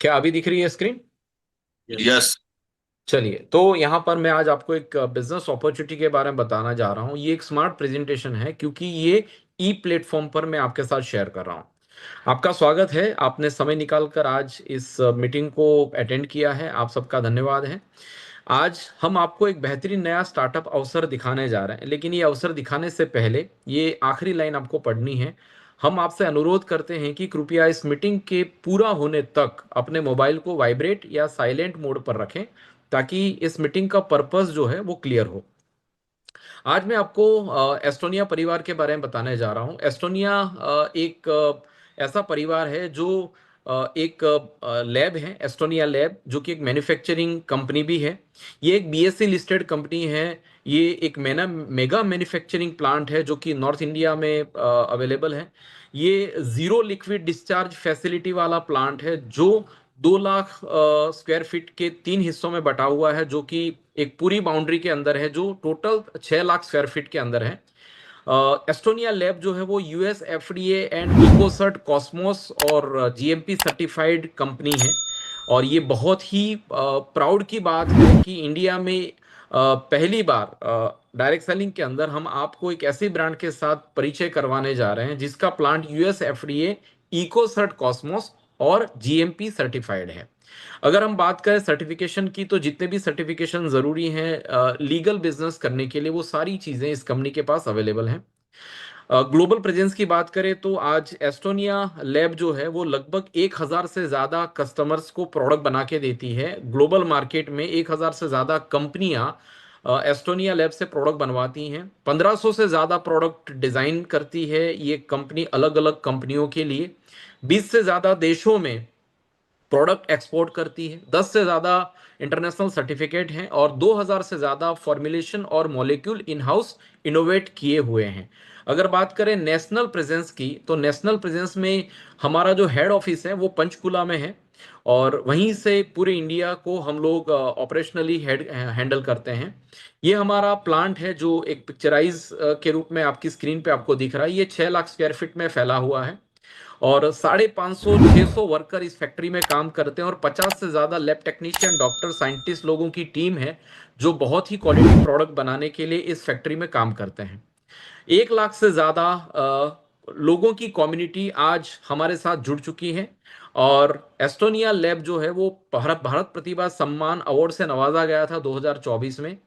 क्या अभी दिख रही है स्क्रीन? यस। चलिए, तो यहाँ पर मैं आज आपको एक बिजनेस अपॉर्चुनिटी के बारे में बताना जा रहा हूँ। ये एक स्मार्ट प्रेजेंटेशन है क्योंकि ये ई प्लेटफॉर्म पर मैं आपके साथ शेयर कर रहा हूँ। आपका स्वागत है, आपने समय निकाल कर आज इस मीटिंग को अटेंड किया है, आप सबका धन्यवाद है। आज हम आपको एक बेहतरीन नया स्टार्टअप अवसर दिखाने जा रहे हैं, लेकिन ये अवसर दिखाने से पहले ये आखिरी लाइन आपको पढ़नी है। हम आपसे अनुरोध करते हैं कि कृपया इस मीटिंग के पूरा होने तक अपने मोबाइल को वाइब्रेट या साइलेंट मोड पर रखें, ताकि इस मीटिंग का पर्पस जो है वो क्लियर हो। आज मैं आपको एस्टोनिया परिवार के बारे में बताने जा रहा हूँ। एस्टोनिया एक ऐसा परिवार है जो एक लैब है, एस्टोनिया लैब, जो कि एक मैन्युफैक्चरिंग कंपनी भी है। ये एक बीएससी लिस्टेड कंपनी है। ये एक मेगा मैन्युफैक्चरिंग प्लांट है जो कि नॉर्थ इंडिया में अवेलेबल है। ये जीरो लिक्विड डिस्चार्ज फैसिलिटी वाला प्लांट है जो 2 लाख स्क्वायर फीट के 3 हिस्सों में बटा हुआ है, जो कि एक पूरी बाउंड्री के अंदर है, जो टोटल 6 लाख स्क्वायर फीट के अंदर है। एस्टोनिया लैब जो है वो यूएस एफडीए एंड इकोसर्ट कॉस्मोस और जीएमपी सर्टिफाइड कंपनी है। और ये बहुत ही प्राउड की बात है कि इंडिया में पहली बार डायरेक्ट सेलिंग के अंदर हम आपको एक ऐसी ब्रांड के साथ परिचय करवाने जा रहे हैं जिसका प्लांट यूएस एफडीए, इकोसर्ट कॉस्मोस और जीएमपी सर्टिफाइड है। अगर हम बात करें सर्टिफिकेशन की, तो जितने भी सर्टिफिकेशन जरूरी हैं लीगल बिजनेस करने के लिए, वो सारी चीजें इस कंपनी के पास अवेलेबल हैं। ग्लोबल प्रेजेंस की बात करें तो आज एस्टोनिया लैब जो है वो लगभग 1,000 से ज्यादा कस्टमर्स को प्रोडक्ट बना के देती है। ग्लोबल मार्केट में 1,000 से ज्यादा कंपनियां एस्टोनिया लैब से प्रोडक्ट बनवाती हैं। 1,500 से ज्यादा प्रोडक्ट डिजाइन करती है ये कंपनी अलग अलग कंपनियों के लिए। 20 से ज्यादा देशों में प्रोडक्ट एक्सपोर्ट करती है। 10 से ज्यादा इंटरनेशनल सर्टिफिकेट हैं और 2,000 से ज्यादा फॉर्मुलेशन और मॉलिक्यूल इन हाउस इनोवेट किए हुए हैं। अगर बात करें नेशनल प्रेजेंस की, तो नेशनल प्रेजेंस में हमारा जो हेड ऑफिस है वो पंचकुला में है। और वहीं से पूरे इंडिया को हम लोग ऑपरेशनली हैंडल करते हैं। ये हमारा प्लांट है जो एक पिक्चराइज के रूप में आपकी स्क्रीन पे आपको दिख रहा है। ये 6 लाख स्क्वायर फीट में फैला हुआ है और 550 600 वर्कर इस फैक्ट्री में काम करते हैं और 50 से ज्यादा लैब टेक्नीशियन, डॉक्टर, साइंटिस्ट लोगों की टीम है जो बहुत ही क्वालिटी प्रोडक्ट बनाने के लिए इस फैक्ट्री में काम करते हैं। 1 लाख से ज्यादा लोगों की कम्युनिटी आज हमारे साथ जुड़ चुकी है। और एस्टोनिया लैब जो है वो भारत भारत प्रतिभा सम्मान अवार्ड से नवाजा गया था 2024 में।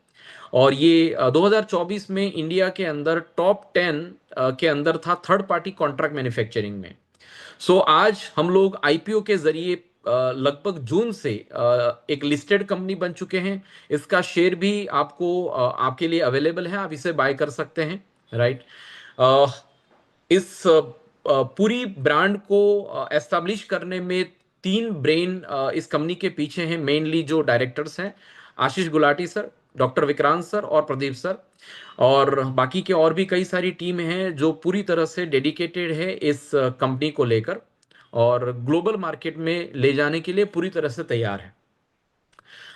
और ये 2024 में इंडिया के अंदर टॉप 10 के अंदर था, थर्ड पार्टी कॉन्ट्रैक्ट मैन्युफैक्चरिंग में। आज हम लोग आईपीओ के जरिए लगभग जून से एक लिस्टेड कंपनी बन चुके हैं। इसका शेयर भी आपको आपके लिए अवेलेबल है, आप इसे बाय कर सकते हैं। राइट। इस पूरी ब्रांड को एस्टैब्लिश करने में 3 ब्रेन इस कंपनी के पीछे हैं। मेनली जो डायरेक्टर्स हैं, Ashish Gulati sir, doctor Vikrant sir और प्रदीप सर। और बाकी के और भी कई सारी टीम हैं जो पूरी तरह से डेडिकेटेड है इस कंपनी को लेकर और ग्लोबल मार्केट में ले जाने के लिए पूरी तरह से तैयार है।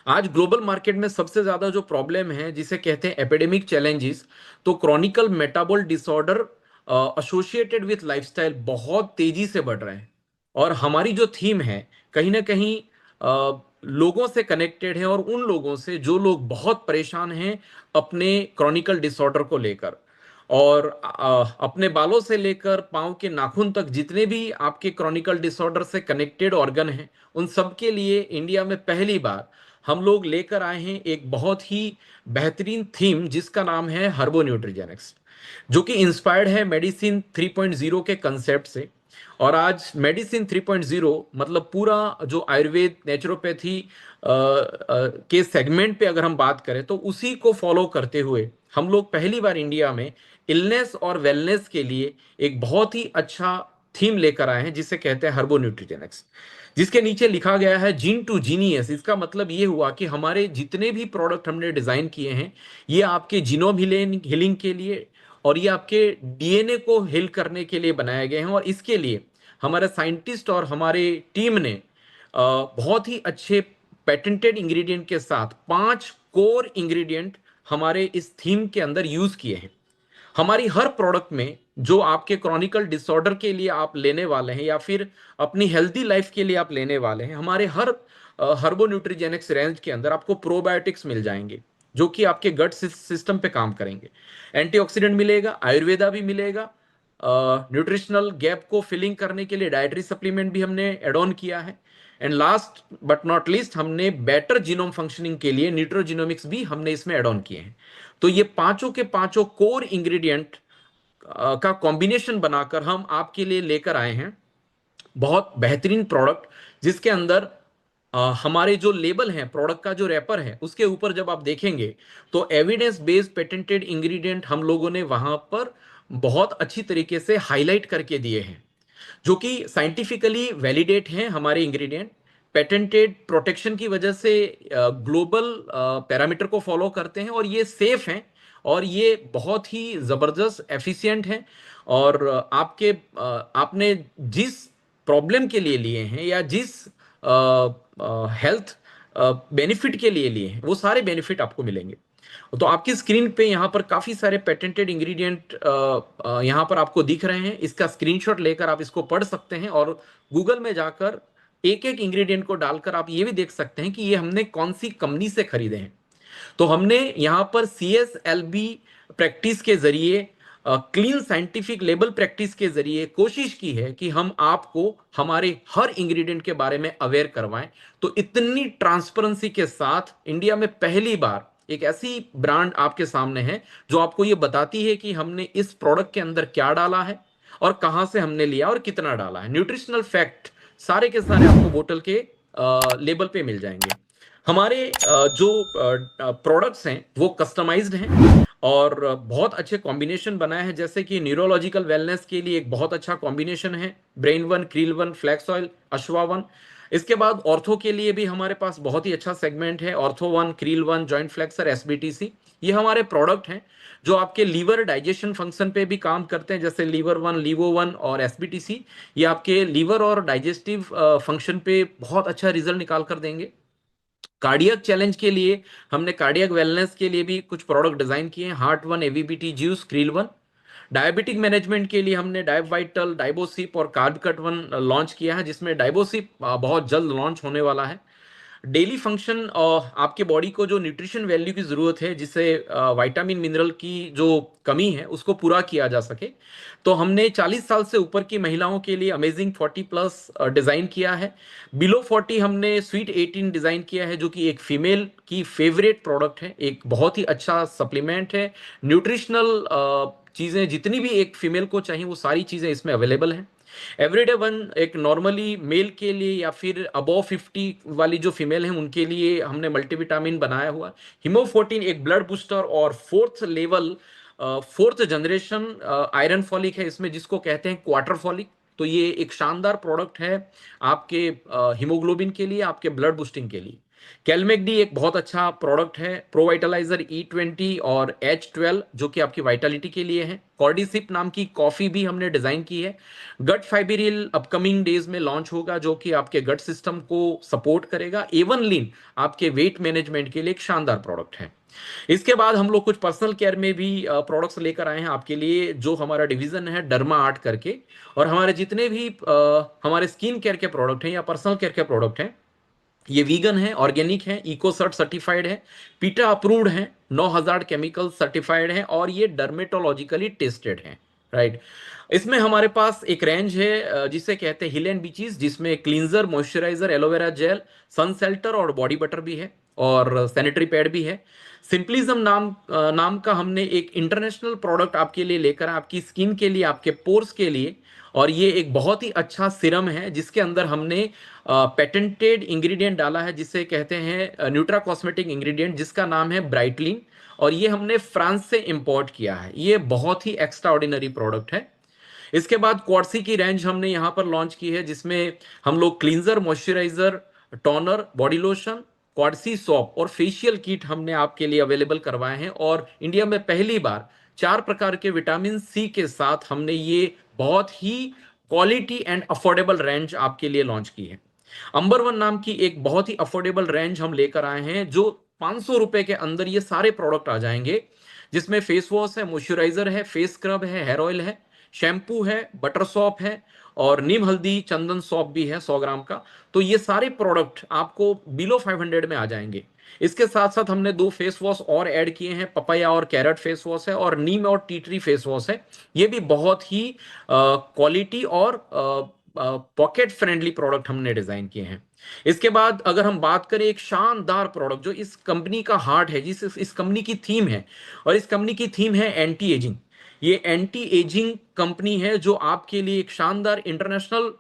आज ग्लोबल मार्केट में सबसे ज्यादा जो प्रॉब्लम है जिसे कहते हैं एपिडेमिक चैलेंजेस, तो Chronicle मेटाबॉल disorder associated with lifestyle बहुत तेजी से बढ़ रहे हैं। और हमारी जो थीम है कहीं ना कहीं लोगों से कनेक्टेड है, और उन लोगों से जो लोग बहुत परेशान हैं अपने क्रॉनिकल डिसऑर्डर को लेकर। और अपने बालों से लेकर पांव के नाखून तक जितने भी आपके क्रॉनिकल डिसऑर्डर से कनेक्टेड ऑर्गन हैं, उन सब के लिए इंडिया में पहली बार हम लोग लेकर आए हैं एक बहुत ही बेहतरीन थीम जिसका नाम है हर्बो न्यूट्रीजेनिक्स, जो कि इंस्पायर्ड है मेडिसिन 3.0 के कंसेप्ट से। और आज मेडिसिन 3.0 मतलब पूरा जो आयुर्वेद नेचुरोपैथी के सेगमेंट पे अगर हम बात करें तो उसी को फॉलो करते हुए हम लोग पहली बार इंडिया में इलनेस और वेलनेस के लिए एक बहुत ही अच्छा थीम लेकर आए हैं जिसे कहते हैं हर्बो न्यूट्रीजेनिक्स, जिसके नीचे लिखा गया है जीन टू जीनियस। इसका मतलब ये हुआ कि हमारे जितने भी प्रोडक्ट हमने डिजाइन किए हैं ये आपके जीनोम हीलिंग के लिए और ये आपके डीएनए को हिल करने के लिए बनाए गए हैं। और इसके लिए हमारे साइंटिस्ट और हमारे टीम ने बहुत ही अच्छे पेटेंटेड इंग्रेडिएंट के साथ 5 कोर इंग्रेडिएंट हमारे इस थीम के अंदर यूज किए हैं। हमारी हर प्रोडक्ट में जो आपके क्रॉनिकल डिसऑर्डर के लिए आप लेने वाले हैं या फिर अपनी हेल्दी लाइफ के लिए आप लेने वाले हैं, हमारे हर हर्बो न्यूट्रीजेनिक्स रेंज के अंदर आपको प्रोबायोटिक्स मिल जाएंगे जो कि आपके गट सिस्टम पे काम करेंगे। एंटीऑक्सीडेंट मिलेगा, आयुर्वेदा भी मिलेगा, न्यूट्रिशनल गैप को फिलिंग करने के लिए डाइटरी सप्लीमेंट भी हमने एड ऑन किया है, and last but not least हमने बेटर जीनोम फंक्शनिंग के लिए न्यूट्रोजीनोमिक्स भी हमने इसमें एड ऑन किए हैं। तो ये पांचों के पांचों कोर इंग्रेडिएंट का कॉम्बिनेशन बनाकर हम आपके लिए लेकर आए हैं बहुत बेहतरीन प्रोडक्ट, जिसके अंदर हमारे जो लेबल हैं, प्रोडक्ट का जो रैपर है, उसके ऊपर जब आप देखेंगे तो एविडेंस बेस्ड पेटेंटेड इंग्रेडिएंट हम लोगों ने वहां पर बहुत अच्छी तरीके से हाईलाइट करके दिए हैं, जो कि साइंटिफिकली वैलिडेट हैं हमारे इंग्रेडिएंट, पेटेंटेड प्रोटेक्शन की वजह से ग्लोबल पैरामीटर को फॉलो करते हैं और ये सेफ हैं और ये बहुत ही जबरदस्त एफिशिएंट हैं। और आपने जिस प्रॉब्लम के लिए लिए हैं या जिस हेल्थ बेनिफिट के लिए लिए हैं, वो सारे बेनिफिट आपको मिलेंगे। तो आपकी स्क्रीन पे यहाँ पर काफी सारे पेटेंटेड इंग्रेडिएंट यहाँ पर आपको दिख रहे हैं। इसका स्क्रीनशॉट लेकर आप इसको पढ़ सकते हैं और गूगल में जाकर एक एक इंग्रेडिएंट को डालकर आप ये भी देख सकते हैं कि ये हमने कौन सी कंपनी से खरीदे हैं। तो हमने यहाँ पर CSLB प्रैक्टिस के जरिए, क्लीन साइंटिफिक लेबल प्रैक्टिस के जरिए कोशिश की है कि हम आपको हमारे हर इंग्रेडिएंट के बारे में अवेयर करवाएं। तो इतनी ट्रांसपेरेंसी के साथ इंडिया में पहली बार एक ऐसी ब्रांड आपके सामने है जो आपको ये बताती है कि हमने इस प्रोडक्ट के अंदर क्या डाला है और कहां से हमने लिया और कितना डाला है। न्यूट्रिशनल फैक्ट सारे के सारे आपको बोतल के लेबल पे मिल जाएंगे। हमारे जो प्रोडक्ट्स हैं वो कस्टमाइज्ड हैं और बहुत अच्छे कॉम्बिनेशन बनाए हैं, जैसे कि न्यूरोलॉजिकल वेलनेस के लिए एक बहुत अच्छा कॉम्बिनेशन है brain one, krill one, flax oil, Ashwa one. इसके बाद ऑर्थो के लिए भी हमारे पास बहुत ही अच्छा सेगमेंट है, ortho one, krill one, joint flexor, SBTC। ये हमारे प्रोडक्ट हैं जो आपके लीवर डाइजेशन फंक्शन पे भी काम करते हैं, जैसे लीवर वन, लीवो वन और SBTC। ये आपके लीवर और डाइजेस्टिव फंक्शन पे बहुत अच्छा रिजल्ट निकाल कर देंगे। कार्डियक चैलेंज के लिए हमने कार्डियक वेलनेस के लिए भी कुछ प्रोडक्ट डिजाइन किए हैं, heart one, AVBT juice, krill one. Diabetic management के लिए हमने डाइब वाइटल, डाइबोसिप और कार्ब कट वन लॉन्च किया है, जिसमें डाइबोसिप बहुत जल्द लॉन्च होने वाला है। डेली फंक्शन और आपके बॉडी को जो न्यूट्रिशन वैल्यू की ज़रूरत है, जिससे विटामिन मिनरल की जो कमी है उसको पूरा किया जा सके, तो हमने 40 साल से ऊपर की महिलाओं के लिए अमेजिंग 40+ डिज़ाइन किया है। बिलो 40 हमने स्वीट 18 डिज़ाइन किया है, जो कि एक फीमेल की फेवरेट प्रोडक्ट है, एक बहुत ही अच्छा सप्लीमेंट है। न्यूट्रिशनल चीज़ें जितनी भी एक फीमेल को चाहिए वो सारी चीज़ें इसमें अवेलेबल हैं। एवरीडे वन एक नॉर्मली मेल के लिए या फिर अबव 50 वाली जो फीमेल है उनके लिए हमने मल्टीविटामिन बनाया हुआ। हिमो14 एक ब्लड बूस्टर और fourth level, fourth generation iron folic है इसमें, जिसको कहते हैं क्वार्टर फॉलिक। तो ये एक शानदार प्रोडक्ट है आपके हीमोग्लोबिन के लिए, आपके ब्लड बूस्टिंग के लिए। कैलमेगडी एक बहुत अच्छा प्रोडक्ट है, प्रोवाइटलाइजर E20 और H12 जो कि आपकी वाइटलिटी के लिए है। कॉर्डिसिप नाम की कॉफी भी हमने डिजाइन की है। गट फाइब्रिल अपकमिंग डेज में लॉन्च होगा, जो कि आपके गट सिस्टम को सपोर्ट करेगा। एवन लीन आपके वेट मैनेजमेंट के लिए एक शानदार प्रोडक्ट है। इसके बाद हम लोग कुछ पर्सनल केयर में भी प्रोडक्ट्स लेकर आए हैं आपके लिए, जो हमारा डिवीजन है डर्मा आर्ट करके। और हमारे जितने भी हमारे स्किन केयर के प्रोडक्ट हैं या पर्सनल केयर के प्रोडक्ट हैं, ये वीगन है, ऑर्गेनिक है, इकोसर्ट सर्टिफाइड है, पीटा अप्रूव्ड है, 9000 केमिकल सर्टिफाइड है और ये डर्मेटोलॉजिकली टेस्टेड है। राइट। इसमें हमारे पास एक रेंज है जिसे कहते हैं हिल एंड बीचीज, जिसमें क्लींजर, मॉइस्चराइजर, एलोवेरा जेल, सन सेल्टर और बॉडी बटर भी है और सैनिटरी पैड भी है। सिंपलिज्म नाम का हमने एक इंटरनेशनल प्रोडक्ट आपके लिए लेकर, आपकी स्किन के लिए, आपके पोर्स के लिए। और ये एक बहुत ही अच्छा सिरम है जिसके अंदर हमने पेटेंटेड इंग्रेडिएंट डाला है, जिसे कहते हैं न्यूट्रा कॉस्मेटिक इंग्रेडिएंट, जिसका नाम है ब्राइटलिन। और ये हमने फ्रांस से इंपोर्ट किया है। ये बहुत ही एक्स्ट्रा ऑर्डिनरी प्रोडक्ट है। इसके बाद क्वार्सी की रेंज हमने यहाँ पर लॉन्च की है, जिसमें हम लोग cleanser, moisturiser, toner, body lotion, Quarsi shop और फेशियल किट हमने आपके लिए अवेलेबल करवाए हैं। और इंडिया में पहली बार 4 प्रकार के विटामिन C के साथ हमने ये बहुत ही क्वालिटी एंड अफोर्डेबल रेंज आपके लिए लॉन्च की है। अंबर वन नाम की एक बहुत ही अफोर्डेबल रेंज हम लेकर आए हैं, जो ₹500 के अंदर ये सारे प्रोडक्ट आ जाएंगे, जिसमें फेस वॉश है, मॉइस्चराइजर है, फेस स्क्रब है, हेयर ऑयल है, शैम्पू है, बटर सॉप है और नीम हल्दी चंदन सॉप भी है 100 ग्राम का। तो ये सारे प्रोडक्ट आपको बिलो 500 में आ जाएंगे। इसके साथ साथ हमने 2 फेस वॉश और ऐड किए हैं, पपाया और कैरेट फेस वॉश है और नीम और टी ट्री फेस वॉश है। ये भी बहुत ही क्वालिटी और पॉकेट फ्रेंडली प्रोडक्ट हमने डिजाइन किए हैं। इसके बाद अगर हम बात करें एक शानदार प्रोडक्ट जो इस कंपनी का हार्ट है, जिस इस कंपनी की थीम है, और इस कंपनी की थीम है एंटी एजिंग। ये एंटी एजिंग कंपनी है जो आपके लिए एक शानदार इंटरनेशनल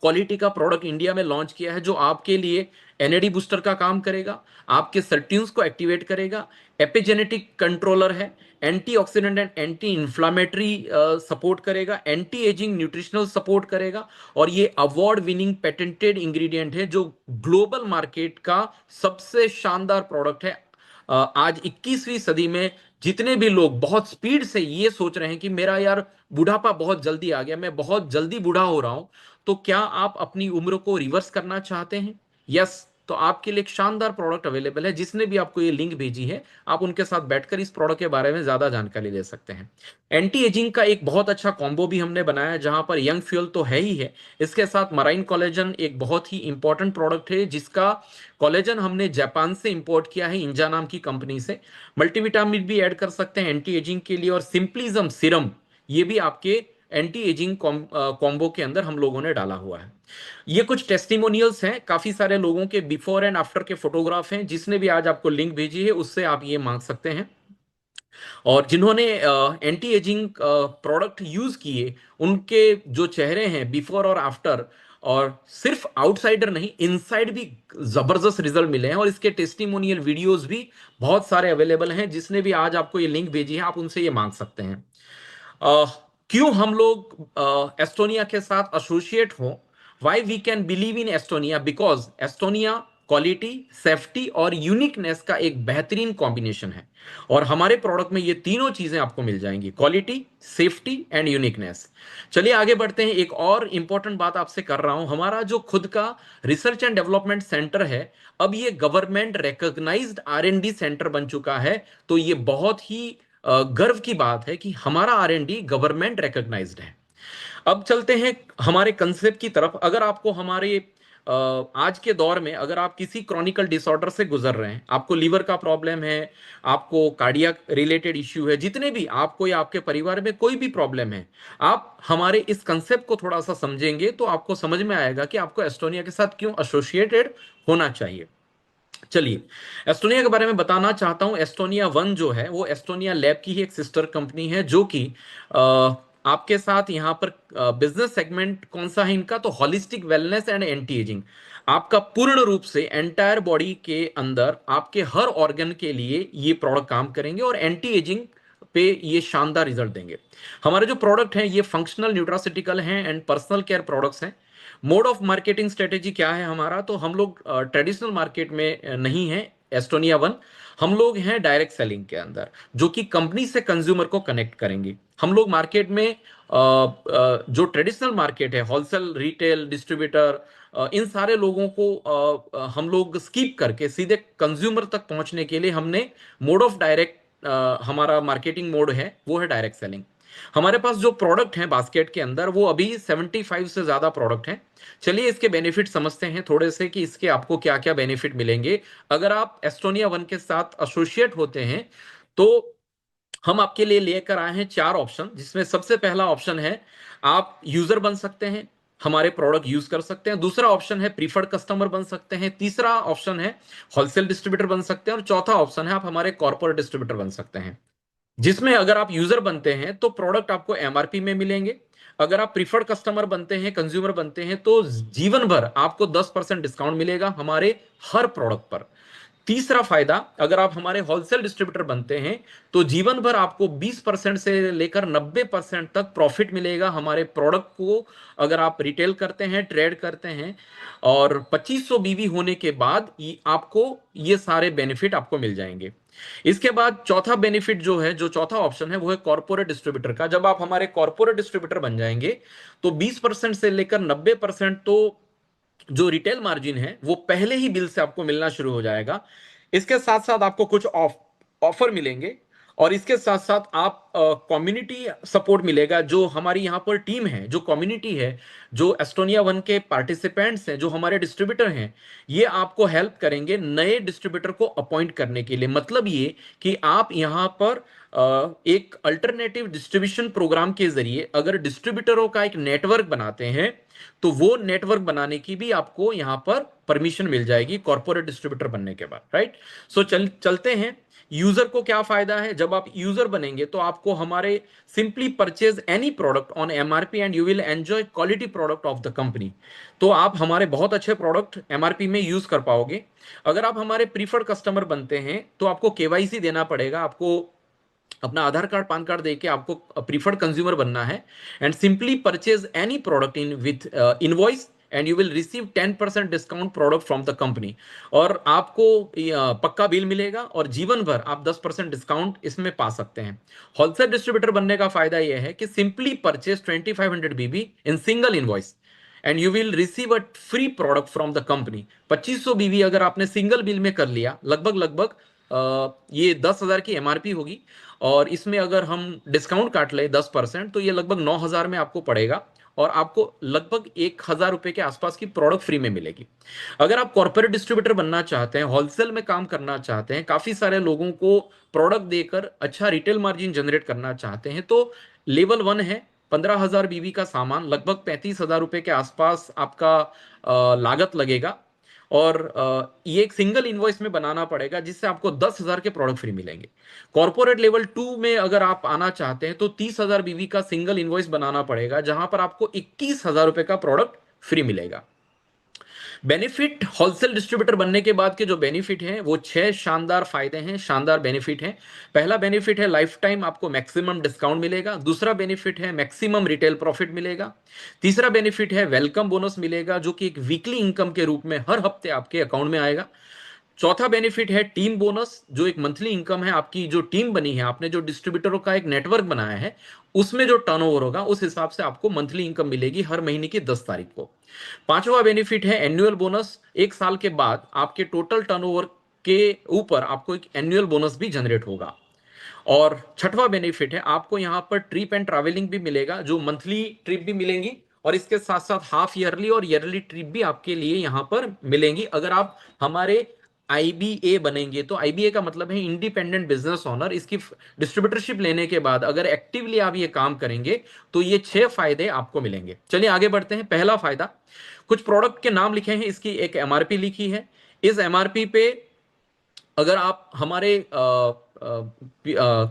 क्वालिटी का प्रोडक्ट इंडिया में लॉन्च किया है, जो आपके लिए एनएडी बूस्टर का काम करेगा, आपके सर्ट्यून्स को एक्टिवेट करेगा, एपिजेनेटिक कंट्रोलर है, antioxidant and anti inflammatory support करेगा, एंटी एजिंग न्यूट्रिशनल सपोर्ट करेगा, और ये अवार्ड विनिंग पेटेंटेड इंग्रेडिएंट है जो ग्लोबल मार्केट का सबसे शानदार प्रोडक्ट है। आज 21वीं सदी में जितने भी लोग बहुत स्पीड से ये सोच रहे हैं कि मेरा यार बुढ़ापा बहुत जल्दी आ गया, मैं बहुत जल्दी बूढ़ा हो रहा हूं, तो क्या आप अपनी उम्र को रिवर्स करना चाहते हैं? यस, तो आपके लिए एक शानदार प्रोडक्ट अवेलेबल है। जिसने भी आपको ये लिंक भेजी है, आप उनके साथ बैठकर इस प्रोडक्ट के बारे में ज्यादा जानकारी ले सकते हैं। एंटी एजिंग का एक बहुत अच्छा कॉम्बो भी हमने बनाया है, जहां पर यंग फ्यूल तो है ही है, इसके साथ मराइन कोलेजन एक बहुत ही इंपॉर्टेंट प्रोडक्ट है, जिसका कोलेजन हमने जापान से इंपोर्ट किया है, इंजा नाम की कंपनी से। मल्टीविटामिन भी ऐड कर सकते हैं एंटी एजिंग के लिए, और सिंपलिज्म सीरम ये भी आपके एंटी एजिंग कॉम्बो के अंदर हम लोगों ने डाला हुआ है। ये कुछ टेस्टिमोनियल्स हैं, काफी सारे लोगों के बिफोर एंड आफ्टर के फोटोग्राफ हैं। जिसने भी आज आपको लिंक भेजी है उससे आप ये मांग सकते हैं। और जिन्होंने एंटी एजिंग प्रोडक्ट यूज किए, उनके जो चेहरे हैं बिफोर और आफ्टर, और सिर्फ आउटसाइडर नहीं इनसाइड भी जबरदस्त रिजल्ट मिले हैं। और इसके टेस्टिमोनियल वीडियोस भी बहुत सारे अवेलेबल हैं। जिसने भी आज आपको ये लिंक भेजी है, आप उनसे ये मांग सकते हैं। अ, क्यों हम लोग एस्टोनिया के साथ एसोसिएट हो? Why we can believe in Estonia? Because Estonia quality, safety और यूनिकनेस का एक बेहतरीन कॉम्बिनेशन है। और हमारे प्रोडक्ट में ये तीनों चीजें आपको मिल जाएंगी, क्वालिटी, सेफ्टी एंड यूनिकनेस। चलिए आगे बढ़ते हैं। एक और इंपॉर्टेंट बात आपसे कर रहा हूं, हमारा जो खुद का रिसर्च एंड डेवलपमेंट सेंटर है, अब ये गवर्नमेंट रिकॉग्नाइज्ड R&D सेंटर बन चुका है। तो ये बहुत ही गर्व की बात है कि हमारा R&D गवर्नमेंट रिकॉग्नाइज्ड है। अब चलते हैं हमारे कंसेप्ट की तरफ। अगर आपको हमारे आज के दौर में अगर आप किसी क्रॉनिकल डिसऑर्डर से गुजर रहे हैं, आपको लीवर का प्रॉब्लम है, आपको कार्डियक रिलेटेड इश्यू है, जितने भी आपको या आपके परिवार में कोई भी प्रॉब्लम है, आप हमारे इस कंसेप्ट को थोड़ा सा समझेंगे तो आपको समझ में आएगा कि आपको एस्टोनिया के साथ क्यों एसोसिएटेड होना चाहिए। चलिए, एस्टोनिया के बारे में बताना चाहता हूं। एस्टोनिया वन जो है वो एस्टोनिया लैब की ही एक सिस्टर कंपनी है, जो कि आपके साथ यहाँ पर बिजनेस सेगमेंट कौन सा है इनका, तो holistic wellness and anti ageing. आपका पूर्ण रूप से एंटायर बॉडी के अंदर आपके हर ऑर्गन के लिए ये प्रोडक्ट काम करेंगे और एंटी एजिंग पे ये शानदार रिजल्ट देंगे। हमारे जो प्रोडक्ट हैं ये फंक्शनल न्यूट्रासिटिकल हैं एंड पर्सनल केयर प्रोडक्ट्स हैं। मोड ऑफ मार्केटिंग स्ट्रेटेजी क्या है हमारा, तो हम लोग ट्रेडिशनल मार्केट में नहीं है एस्टोनिया वन। हम लोग हैं डायरेक्ट सेलिंग के अंदर, जो कि कंपनी से कंज्यूमर को कनेक्ट करेंगे। हम लोग मार्केट में जो ट्रेडिशनल मार्केट है, होलसेल, रिटेल, डिस्ट्रीब्यूटर, इन सारे लोगों को हम लोग स्कीप करके सीधे कंज्यूमर तक पहुंचने के लिए हमने मोड ऑफ डायरेक्ट, हमारा मार्केटिंग मोड है वो है डायरेक्ट सेलिंग। हमारे पास जो प्रोडक्ट है बास्केट के अंदर वो अभी 75 से ज्यादा प्रोडक्ट हैं। चलिए इसके बेनिफिट समझते हैं थोड़े से कि इसके आपको क्या क्या बेनिफिट मिलेंगे अगर आप एस्टोनिया वन के साथ एसोसिएट होते हैं। तो हम आपके लिए लेकर आए हैं 4 ऑप्शन, जिसमें सबसे पहला ऑप्शन है आप यूजर बन सकते हैं, हमारे प्रोडक्ट यूज कर सकते हैं। दूसरा ऑप्शन है प्रीफर्ड कस्टमर बन सकते हैं। तीसरा ऑप्शन है होलसेल डिस्ट्रीब्यूटर बन सकते हैं। और चौथा ऑप्शन है आप हमारे कॉर्पोरेट डिस्ट्रीब्यूटर बन सकते हैं, जिसमें अगर आप यूजर बनते हैं तो प्रोडक्ट आपको एमआरपी में मिलेंगे। अगर आप प्रीफर्ड कस्टमर बनते हैं, कंज्यूमर बनते हैं, तो जीवन भर आपको 10% डिस्काउंट मिलेगा हमारे हर प्रोडक्ट पर। तीसरा फायदा, अगर आप हमारे होलसेल डिस्ट्रीब्यूटर बनते हैं तो जीवन भर आपको 20% से लेकर 90% तक प्रॉफिट मिलेगा हमारे प्रोडक्ट को, अगर आप रिटेल करते हैं, ट्रेड करते हैं। और 2500 बीवी होने के बाद आपको ये सारे बेनिफिट आपको मिल जाएंगे। इसके बाद चौथा बेनिफिट जो है, जो चौथा ऑप्शन है, वो है कॉर्पोरेट डिस्ट्रीब्यूटर का। जब आप हमारे कॉर्पोरेट डिस्ट्रीब्यूटर बन जाएंगे तो 20% से लेकर 90% तो जो रिटेल मार्जिन है वो पहले ही बिल से आपको मिलना शुरू हो जाएगा। इसके साथ साथ आपको कुछ ऑफर मिलेंगे और इसके साथ साथ आप कम्युनिटी सपोर्ट मिलेगा। जो हमारी यहाँ पर टीम है, जो कम्युनिटी है, जो एस्टोनिया वन के पार्टिसिपेंट्स हैं, जो हमारे डिस्ट्रीब्यूटर हैं, ये आपको हेल्प करेंगे नए डिस्ट्रीब्यूटर को अपॉइंट करने के लिए। मतलब ये कि आप यहाँ पर एक अल्टरनेटिव डिस्ट्रीब्यूशन प्रोग्राम के जरिए अगर डिस्ट्रीब्यूटरों का एक नेटवर्क बनाते हैं तो वो नेटवर्क बनाने की भी आपको यहां पर परमिशन मिल जाएगी कॉर्पोरेट डिस्ट्रीब्यूटर बनने के बाद, राइट। सो चलते हैं यूजर को क्या फायदा है। जब आप यूजर बनेंगे तो आपको हमारे simply purchase any product on MRP and you will enjoy quality product of the company. तो आप हमारे बहुत अच्छे प्रोडक्ट एमआरपी में यूज कर पाओगे। अगर आप हमारे प्रीफर्ड कस्टमर बनते हैं तो आपको केवाईसी देना पड़ेगा, आपको अपना आधार कार्ड पान कार्ड देके आपको प्रीफर्ड कंज्यूमर बनना है and simply purchase any product in with invoice and you will receive 10% discount product from the company. और आपको पक्का बिल मिलेगा और जीवन भर आप 10% डिस्काउंट इसमें पा सकते हैं। होलसेल डिस्ट्रीब्यूटर बनने का फायदा यह है कि simply purchase 2500 BB in single invoice and you will receive a free product from the company. 2500 BB अगर आपने सिंगल बिल में कर लिया, लगभग लगभग ये 10,000 की एमआरपी होगी और इसमें अगर हम डिस्काउंट काट ले 10% तो ये लगभग 9,000 में आपको पड़ेगा और आपको लगभग 1,000 रुपए के आसपास की प्रोडक्ट फ्री में मिलेगी। अगर आप कॉर्पोरेट डिस्ट्रीब्यूटर बनना चाहते हैं, होलसेल में काम करना चाहते हैं, काफी सारे लोगों को प्रोडक्ट देकर अच्छा रिटेल मार्जिन जनरेट करना चाहते हैं, तो लेवल 1 है 15,000 बीबी का सामान, लगभग 35,000 रुपए के आसपास आपका लागत लगेगा और ये एक सिंगल इनवॉइस में बनाना पड़ेगा जिससे आपको 10,000 के प्रोडक्ट फ्री मिलेंगे। कॉर्पोरेट लेवल 2 में अगर आप आना चाहते हैं तो 30,000 बीवी का सिंगल इनवॉइस बनाना पड़ेगा जहां पर आपको 21,000 रुपए का प्रोडक्ट फ्री मिलेगा। बेनिफिट होलसेल डिस्ट्रीब्यूटर बनने के बाद के जो बेनिफिट हैं वो 6 शानदार फायदे हैं, शानदार बेनिफिट हैं। पहला बेनिफिट है लाइफ टाइम आपको मैक्सिमम डिस्काउंट मिलेगा। दूसरा बेनिफिट है मैक्सिमम रिटेल प्रॉफिट मिलेगा। तीसरा बेनिफिट है वेलकम बोनस मिलेगा जो कि एक वीकली इनकम के रूप में हर हफ्ते आपके अकाउंट में आएगा। चौथा बेनिफिट है टीम बोनस, जो एक मंथली इनकम है। आपकी जो टीम बनी है, आपने जो डिस्ट्रीब्यूटरों का एक नेटवर्क बनाया है, उसमें जो टर्नओवर होगा उस हिसाब से आपको मंथली इनकम मिलेगी हर महीने की 10 तारीख को। पांचवा बेनिफिट है एनुअल बोनस, एक साल के बाद आपके टोटल टर्नओवर के ऊपर आपको एक एनुअल बोनस भी जनरेट होगा। और छठवां बेनिफिट है आपको यहां पर ट्रिप एंड ट्रैवलिंग भी मिलेगा, जो मंथली ट्रिप भी मिलेंगी और इसके साथ साथ हाफ ईयरली और ईयरली ट्रिप भी आपके लिए यहां पर मिलेंगी अगर आप हमारे आईबीए बनेंगे। तो आईबीए का मतलब है इंडिपेंडेंट बिजनेस ओनर। इसकी डिस्ट्रीब्यूटरशिप लेने के बाद अगर एक्टिवली आप ये काम करेंगे तो ये 6 फायदे आपको मिलेंगे। चलिए आगे बढ़ते हैं। पहला फायदा, कुछ प्रोडक्ट के नाम लिखे हैं, इसकी एक एमआरपी लिखी है। इस एमआरपी पे अगर आप हमारे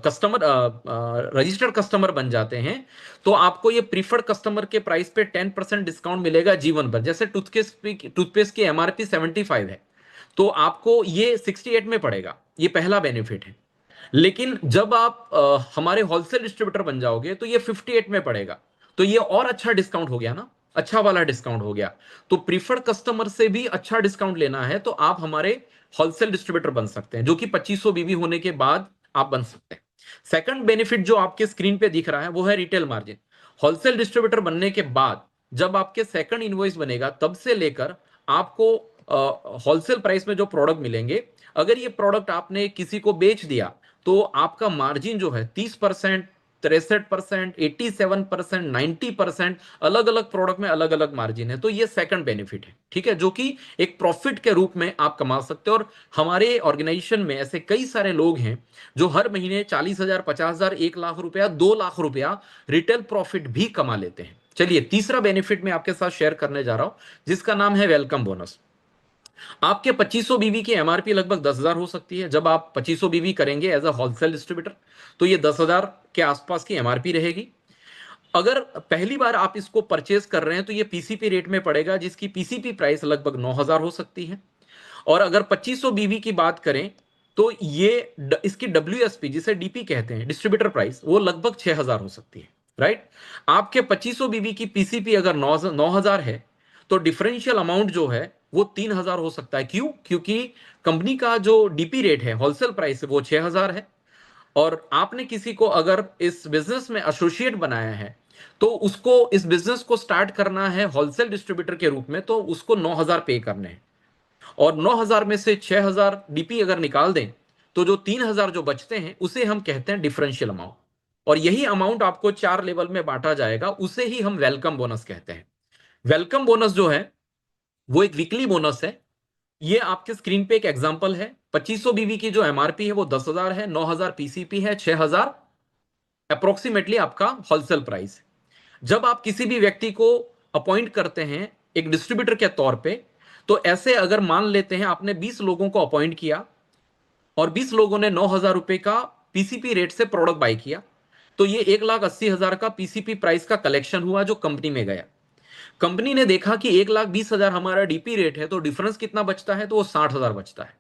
कस्टमर रजिस्टर्ड कस्टमर बन जाते हैं तो आपको ये प्रीफर्ड कस्टमर के प्राइस पे 10% डिस्काउंट मिलेगा जीवन भर। जैसे टूथपेस्ट की एमआरपी 75 है तो आपको ये 68 में पड़ेगा। ये पहला बेनिफिट है। लेकिन जब आप हमारे होलसेल डिस्ट्रीब्यूटर बन जाओगे तो ये 58 में पड़ेगा। तो ये और अच्छा डिस्काउंट हो गया ना, अच्छा वाला डिस्काउंट हो गया। तो प्रीफर्ड कस्टमर से भी अच्छा डिस्काउंट लेना है तो आप हमारे होलसेल डिस्ट्रीब्यूटर बन सकते हैं, जो कि 2500 बीबी होने के बाद आप बन सकते हैं। सेकंड बेनिफिट जो आपके स्क्रीन पे दिख रहा है वो है रिटेल मार्जिन। होलसेल डिस्ट्रीब्यूटर बनने के बाद जब आपके सेकंड इनवॉइस बनेगा तब से लेकर आपको होलसेल प्राइस में जो प्रोडक्ट मिलेंगे, अगर ये प्रोडक्ट आपने किसी को बेच दिया तो आपका मार्जिन जो है 30%, 63%, 87%, 90%, अलग अलग प्रोडक्ट में अलग अलग मार्जिन है। तो ये सेकंड बेनिफिट है, ठीक है, जो कि एक प्रॉफिट के रूप में आप कमा सकते हो। और हमारे ऑर्गेनाइजेशन में ऐसे कई सारे लोग हैं जो हर महीने 40,000, 50,000, 1 लाख रुपया, 2 लाख रुपया रिटेल प्रॉफिट भी कमा लेते हैं। चलिए तीसरा बेनिफिट मैं आपके साथ शेयर करने जा रहा हूं जिसका नाम है वेलकम बोनस। आपके 2500 बीवी की एमआरपी लगभग 10,000 हो सकती है। जब आप 2500 बीवी करेंगे एज अ होलसेल डिस्ट्रीब्यूटर तो ये 10,000 के आसपास की एमआरपी रहेगी। अगर पहली बार आप इसको परचेज कर रहे हैं तो ये पीसीपी रेट में पड़ेगा जिसकी पीसीपी प्राइस लगभग 9,000 हो सकती है। और अगर 2500 बीवी की बात करें तो ये इसकी डब्ल्यूएसपी जिसे डीपी कहते हैं, डिस्ट्रीब्यूटर प्राइस, वो लगभग 6,000 हो सकती है, राइट। आपके 2500 बीवी की पीसीपी अगर 9,000 है तो डिफरेंशियल अमाउंट जो है वो 3,000 हो सकता है। क्यों? क्योंकि कंपनी का जो डीपी रेट है, होलसेल प्राइस है, वो 6,000 है और आपने किसी को अगर इस बिजनेस में एसोसिएट बनाया है तो उसको इस बिजनेस को स्टार्ट करना है होलसेल डिस्ट्रीब्यूटर के रूप में तो उसको 9,000 पे करने हैं। और 9,000 में से 6,000 डीपी अगर निकाल दें तो जो 3,000 जो बचते हैं उसे हम कहते हैं डिफरेंशियल अमाउंट। और यही अमाउंट आपको 4 लेवल में बांटा जाएगा, उसे ही हम वेलकम बोनस कहते हैं। वेलकम बोनस जो है वो एक वीकली बोनस है। ये आपके स्क्रीन पे एक एग्जांपल है। 2500 बीवी की जो एमआरपी है वो 10,000 है, 9,000 पीसीपी है, 6,000 अप्रोक्सीमेटली आपका होलसेल प्राइस है। जब आप किसी भी व्यक्ति को अपॉइंट करते हैं एक डिस्ट्रीब्यूटर के तौर पे, तो ऐसे अगर मान लेते हैं आपने 20 लोगों को अपॉइंट किया और 20 लोगों ने 9,000 रुपए का पीसीपी रेट से प्रोडक्ट बाय किया, तो ये 1,80,000 का पीसीपी प्राइस का कलेक्शन हुआ जो कंपनी में गया। कंपनी ने देखा कि 1,20,000 हमारा डीपी रेट है, तो डिफरेंस कितना बचता है, तो वो 60,000 बचता है।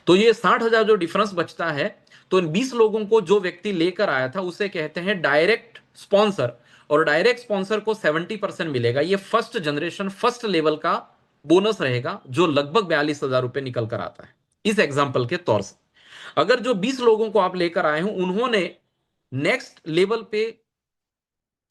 तो ये 60,000 जो डिफरेंस बचता है, तो इन 20 लोगों को जो व्यक्ति लेकर आया था उसे कहते हैं डायरेक्ट स्पॉन्सर। और डायरेक्ट स्पॉन्सर को 70% मिलेगा। ये फर्स्ट जनरेशन फर्स्ट लेवल का बोनस रहेगा जो लगभग 42,000 रुपए निकल कर आता है इस एग्जाम्पल के तौर से। अगर जो 20 लोगों को आप लेकर आए हो उन्होंने नेक्स्ट लेवल पे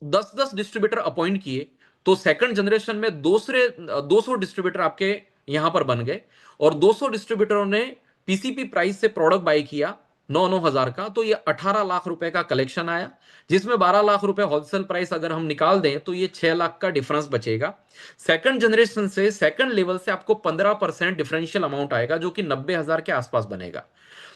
10-10 डिस्ट्रीब्यूटर अपॉइंट किए, तो सेकंड जनरेशन में दूसरे 200 डिस्ट्रीब्यूटर आपके यहां पर बन गए। और 200 डिस्ट्रीब्यूटरों ने पीसीपी प्राइस से प्रोडक्ट बाय किया 9,000 का, तो ये 18 लाख रुपए का कलेक्शन आया, जिसमें 12 लाख रुपए होलसेल प्राइस अगर हम निकाल दें तो ये 6 लाख का डिफरेंस बचेगा। सेकंड जनरेशन से सेकंड लेवल से आपको 15% डिफरेंशियल अमाउंट आएगा जो कि 90,000 के आसपास बनेगा।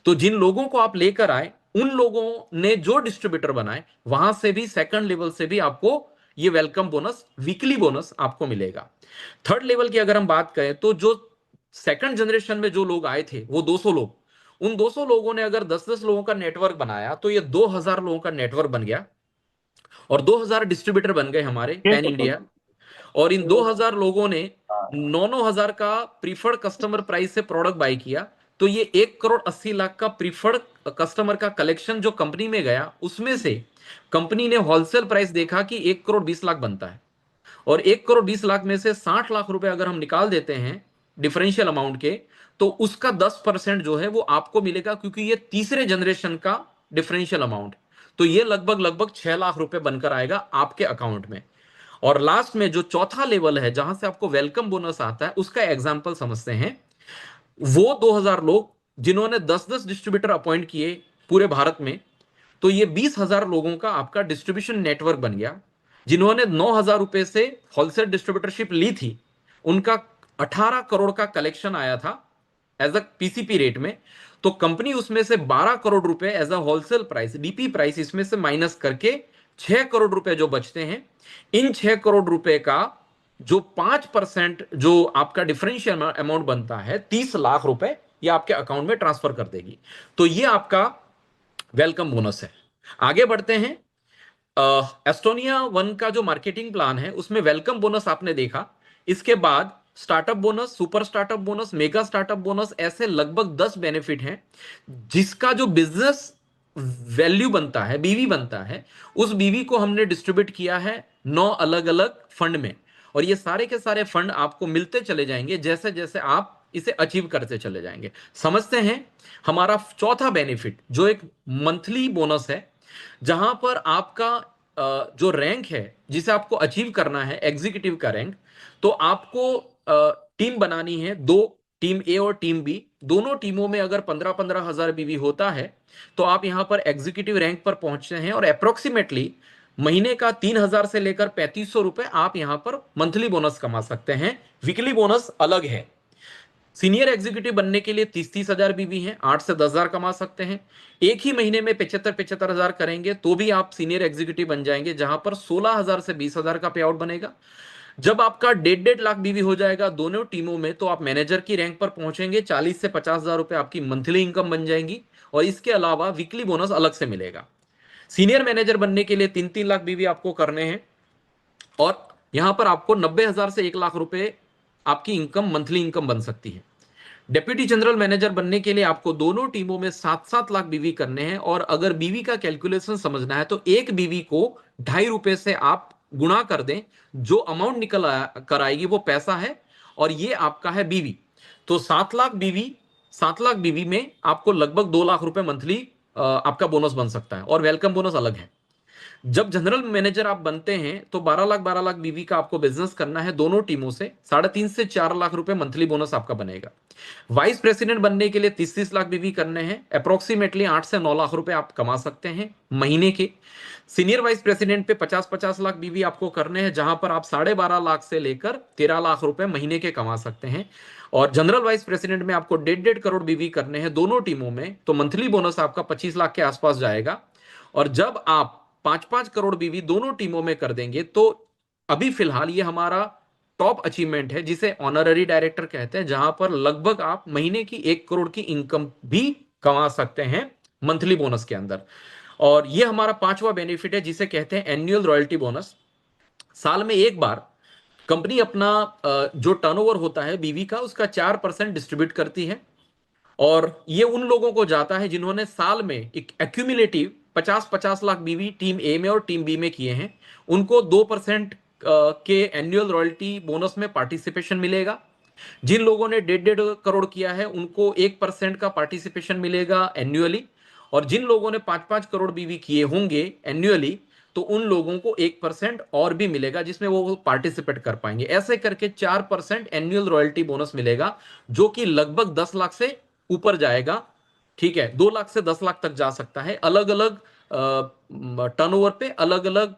तो जिन लोगों को आप लेकर आए उन लोगों ने जो डिस्ट्रीब्यूटर बनाए वहां से भी सेकंड लेवल से भी आपको ये वेलकम बोनस वीकली बोनस आपको मिलेगा। थर्ड लेवल की अगर हम बात करें तो जो सेकंड जनरेशन में जो लोग आए थे वो 200 लोग, उन 200 लोगों ने अगर 10-10 लोगों का नेटवर्क बनाया तो ये 2,000 लोगों का नेटवर्क बन गया और 2,000 डिस्ट्रीब्यूटर बन गए हमारे पैन इंडिया। और इन 2,000 लोगों ने 9,000 का प्रीफर्ड कस्टमर प्राइस से प्रोडक्ट बाय किया, तो ये 1,80,00,000 का प्रीफर्ड कस्टमर का कलेक्शन जो कंपनी में गया, उसमें से कंपनी ने होलसेल प्राइस देखा कि 1,20,00,000 बनता है। और 1,20,00,000 में से 60 लाख रुपए अगर हम निकाल देते हैं डिफरेंशियल अमाउंट के, तो उसका 10% जो है वो आपको मिलेगा, क्योंकि ये तीसरे जनरेशन का डिफरेंशियल अमाउंट। तो ये लगभग लगभग 6 लाख रुपए बनकर आएगा आपके अकाउंट में। और लास्ट में जो चौथा लेवल है जहां से आपको वेलकम बोनस आता है, उसका एग्जांपल समझते हैं। वो 2,000 लोग जिन्होंने 10-10 डिस्ट्रीब्यूटर अपॉइंट किए पूरे भारत में, तो ये 20,000 लोगों का आपका डिस्ट्रीब्यूशन नेटवर्क बन गया। जिन्होंने 9,000 रुपए से होलसेल डिस्ट्रीब्यूटरशिप ली थी, उनका 18 करोड़ का कलेक्शन आया था एज अ पीसीपी रेट में। तो कंपनी उसमें से 12 करोड़ रुपए as a wholesale price DP price इसमें से माइनस करके 6 करोड़ रुपए जो बचते हैं, इन 6 करोड़ रुपए का जो 5% जो आपका डिफरेंशियल अमाउंट बनता है 30 लाख रुपए, ये आपके अकाउंट में ट्रांसफर कर देगी। तो ये आपका वेलकम बोनस है। आगे बढ़ते हैं। एस्टोनिया वन का जो मार्केटिंग प्लान है उसमें वेलकम बोनस आपने देखा। इसके बाद startup bonus, super startup bonus, mega startup bonus, ऐसे लगभग 10 बेनिफिट हैं जिसका जो बिजनेस वैल्यू बनता है, बीवी बनता है, उस बीवी को हमने डिस्ट्रीब्यूट किया है 9 अलग अलग फंड में। और ये सारे के सारे फंड आपको मिलते चले जाएंगे जैसे जैसे आप इसे अचीव करते चले जाएंगे। समझते हैं हमारा चौथा बेनिफिट जो एक मंथली बोनस है, जहां पर आपका जो रैंक है जिसे आपको अचीव करना है एग्जीक्यूटिव का रैंक, तो आपको टीम बनानी है दो, टीम ए और टीम बी। दोनों टीमों में अगर 15-15 हजार बीवी होता है तो आप यहां पर एग्जीक्यूटिव रैंक पर पहुंचते हैं और अप्रोक्सीमेटली महीने का 3,000 से लेकर 3,500 रुपए आप यहां पर मंथली बोनस कमा सकते हैं। वीकली बोनस अलग है। सीनियर एग्जीक्यूटिव बनने के लिए 30-30 हजार बीवी हैं, 8 से 10 हजार कमा सकते हैं। एक ही महीने में 75-75 हजार करेंगे तो भी आप सीनियर एग्जीक्यूटिव बन जाएंगे, जहां पर 16,000 से 20,000 का पे आउट बनेगा। जब आपका 1.5 लाख बीवी हो जाएगा दोनों टीमों में, तो आप मैनेजर की रैंक पर पहुंचेंगे, 40 से 50 हजार रुपए आपकी मंथली इनकम बन जाएंगी। और इसके अलावा वीकली बोनस अलग से मिलेगा। सीनियर मैनेजर बनने के लिए 3-3 लाख बीवी आपको करने हैं और यहां पर आपको 90,000 से 1 लाख रुपए आपकी इनकम मंथली इनकम बन सकती है। डेप्यूटी जनरल मैनेजर बनने के लिए आपको दोनों टीमों में 7-7 लाख बीवी करने हैं। और अगर बीवी का कैलकुलेशन समझना है तो एक बीवी को 2.5 रुपए से आप गुणा कर दें, जो अमाउंट निकल कर आएगी वो पैसा है और ये आपका है बीवी। तो 7 लाख बीवी में आपको लगभग 2 लाख रुपए मंथली आपका बोनस बन सकता है और वेलकम बोनस अलग है। जब जनरल मैनेजर आप बनते हैं तो 12 लाख बीवी का आपको बिजनेस करना है दोनों टीमों से, 3.5 से 4 लाख रुपए मंथली बोनस आपका बनेगा। वाइस प्रेसिडेंट बनने के लिए 30-30 लाख बीवी करने हैं, अप्रोक्सीमेटली 8 से 9 लाख रुपए आप कमा सकते हैं महीने के। सीनियर वाइस प्रेसिडेंट पे 50-50 लाख बीवी आपको करने हैं, जहां पर आप 12.5 लाख से लेकर 13 लाख रुपए महीने के कमा सकते हैं। और जनरल वाइस प्रेसिडेंट में आपको 1.5 करोड़ बीवी करने हैं दोनों टीमों में, तो मंथली बोनस आपका 25 लाख के आसपास जाएगा। और जब आप 5-5 करोड़ बीवी दोनों टीमों में कर देंगे, तो अभी फिलहाल ये हमारा टॉप अचीवमेंट है जिसे ऑनररी डायरेक्टर कहते हैं, जहां पर लगभग आप महीने की 1 करोड़ की इनकम भी कमा सकते हैं मंथली बोनस के अंदर। और ये हमारा पांचवा बेनिफिट है जिसे कहते हैं एनुअल रॉयल्टी बोनस। साल में एक बार कंपनी अपना जो टर्नओवर होता है बीवी का, उसका 4% डिस्ट्रीब्यूट करती है। और ये उन लोगों को जाता है जिन्होंने साल में एक एक्यूमुलेटिव 50-50 लाख बीवी टीम ए में और टीम बी में किए हैं। उनको 2% के एनुअल रॉयल्टी बोनस में पार्टिसिपेशन मिलेगा। जिन लोगों ने 1.5 करोड़ किया है उनको 1% का पार्टिसिपेशन मिलेगा एन्युअली। और जिन लोगों ने 5-5 करोड़ बीवी किए होंगे एन्युअली, तो उन लोगों को 1% और भी मिलेगा जिसमें वो पार्टिसिपेट कर पाएंगे। ऐसे करके 4% एनुअल रॉयल्टी बोनस मिलेगा, जो कि लगभग 10 लाख से ऊपर जाएगा। ठीक है, 2 लाख से 10 लाख तक जा सकता है। अलग अलग टर्नओवर पे अलग अलग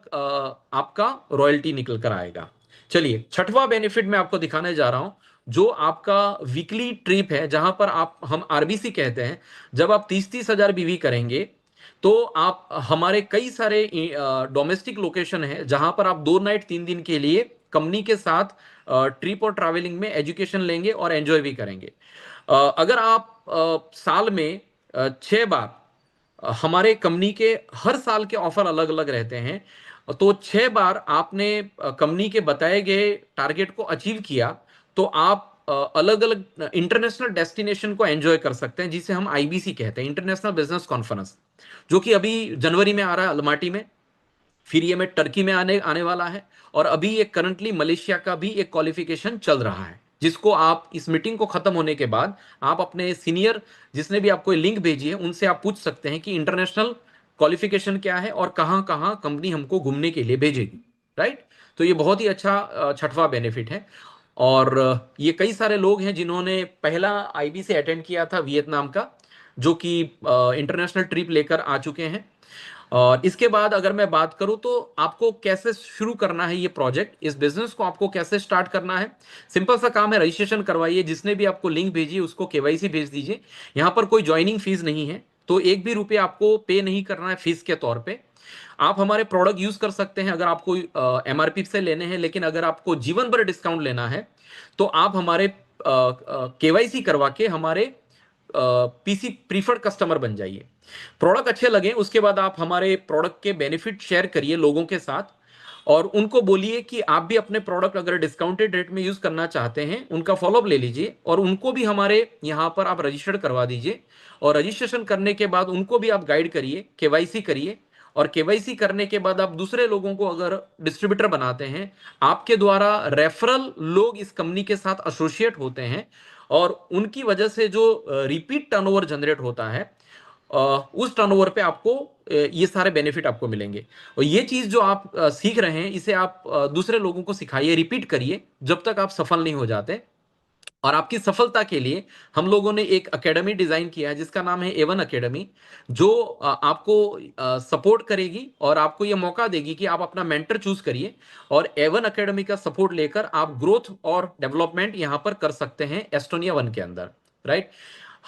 आपका रॉयल्टी निकल कर आएगा। चलिए, छठवां बेनिफिट मैं आपको दिखाने जा रहा हूं, जो आपका वीकली ट्रिप है, जहां पर आप, हम आरबीसी कहते हैं, जब आप 30-30 हजार बीवी करेंगे तो आप, हमारे कई सारे डोमेस्टिक लोकेशन है जहां पर आप 2 नाइट 3 दिन के लिए कंपनी के साथ ट्रिप और ट्रैवलिंग में एजुकेशन लेंगे और एंजॉय भी करेंगे। अगर आप साल में 6 बार, हमारे कंपनी के हर साल के ऑफर अलग अलग रहते हैं, तो 6 बार आपने कंपनी के बताए गए टारगेट को अचीव किया, तो आप अलग अलग इंटरनेशनल डेस्टिनेशन को एंजॉय कर सकते हैं, जिसे हम आईबीसी कहते हैं, इंटरनेशनल बिजनेस कॉन्फ्रेंस, जो कि अभी जनवरी में आ रहा है अलमाटी में। फिर ये में टर्की में आने आने वाला है। और अभी ये करंटली मलेशिया का भी एक क्वालिफिकेशन चल रहा है, जिसको आप इस मीटिंग को खत्म होने के बाद आप अपने सीनियर, जिसने भी आपको लिंक भेजी है, उनसे आप पूछ सकते हैं कि इंटरनेशनल क्वालिफिकेशन क्या है और कहां कहां कंपनी हमको घूमने के लिए भेजेगी। राइट। तो ये बहुत ही अच्छा छठवां बेनिफिट है। और ये कई सारे लोग हैं जिन्होंने पहला आईबी से अटेंड किया था वियतनाम का, जो कि इंटरनेशनल ट्रिप लेकर आ चुके हैं। और इसके बाद अगर मैं बात करूं तो आपको कैसे शुरू करना है ये प्रोजेक्ट, इस बिजनेस को आपको कैसे स्टार्ट करना है। सिंपल सा काम है, रजिस्ट्रेशन करवाइए, जिसने भी आपको लिंक भेजी है उसको केवाईसी भेज दीजिए। यहाँ पर कोई ज्वाइनिंग फीस नहीं है, तो एक भी रुपये आपको पे नहीं करना है फीस के तौर पे। आप हमारे प्रोडक्ट यूज कर सकते हैं अगर आपको एमआरपी से लेने हैं, लेकिन अगर आपको जीवन भर डिस्काउंट लेना है तो आप हमारे केवाईसी करवा के हमारे पीसी प्रीफर्ड कस्टमर बन जाइए। प्रोडक्ट अच्छे लगे उसके बाद आप हमारे प्रोडक्ट के बेनिफिट शेयर करिए लोगों के साथ, और उनको बोलिए कि आप भी अपने प्रोडक्ट अगर डिस्काउंटेड रेट में यूज करना चाहते हैं, उनका फॉलोअप ले लीजिए और उनको भी हमारे यहाँ पर आप रजिस्टर्ड करवा दीजिए। और रजिस्ट्रेशन करने के बाद उनको भी आप गाइड करिए, केवाईसी करिए। और केवाईसी करने के बाद आप दूसरे लोगों को अगर डिस्ट्रीब्यूटर बनाते हैं, आपके द्वारा रेफरल लोग इस कंपनी के साथ एसोसिएट होते हैं, और उनकी वजह से जो रिपीट टर्नओवर जनरेट होता है, उस टर्नओवर पे आपको ये सारे बेनिफिट आपको मिलेंगे। और ये चीज जो आप सीख रहे हैं, इसे आप दूसरे लोगों को सिखाइए, रिपीट करिए जब तक आप सफल नहीं हो जाते। और आपकी सफलता के लिए हम लोगों ने एक एकेडमी डिजाइन किया है जिसका नाम है एवन एकेडमी, जो आपको सपोर्ट करेगी और आपको ये मौका देगी कि आप अपना मेंटर चूज करिए, और एवन एकेडमी का सपोर्ट लेकर आप ग्रोथ और डेवलपमेंट यहां पर कर सकते हैं एस्टोनिया वन के अंदर। राइट।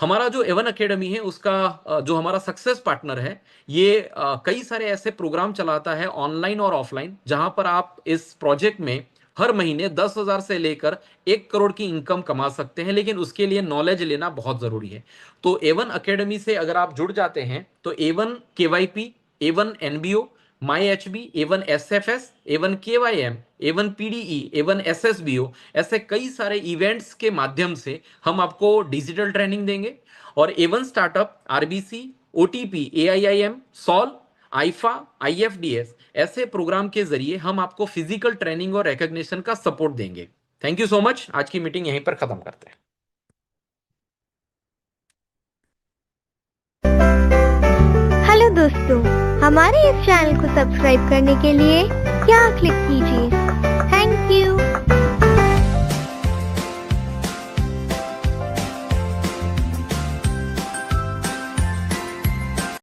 हमारा जो एवन एकेडमी है उसका जो हमारा सक्सेस पार्टनर है, ये कई सारे ऐसे प्रोग्राम चलाता है ऑनलाइन और ऑफलाइन, जहां पर आप इस प्रोजेक्ट में हर महीने 10,000 से लेकर 1 करोड़ की इनकम कमा सकते हैं, लेकिन उसके लिए नॉलेज लेना बहुत जरूरी है। तो एवन एकेडमी से अगर आप जुड़ जाते हैं तो Avon KYP, Avon NBO, my H B, Avon S F S, Avon K Y M, Avon PDE, Avon S S B O, ऐसे कई सारे इवेंट्स के माध्यम से हम आपको डिजिटल ट्रेनिंग देंगे। और Avon startup, RBC, OTP, AIIM, SOL, IIFA, IFDS, ऐसे प्रोग्राम के जरिए हम आपको फिजिकल ट्रेनिंग और रिकॉग्निशन का सपोर्ट देंगे। Thank you so much. आज की मीटिंग यहीं पर खत्म करते हैं। हेलो दोस्तों, हमारे इस चैनल को सब्सक्राइब करने के लिए यहाँ क्लिक कीजिए। Thank you.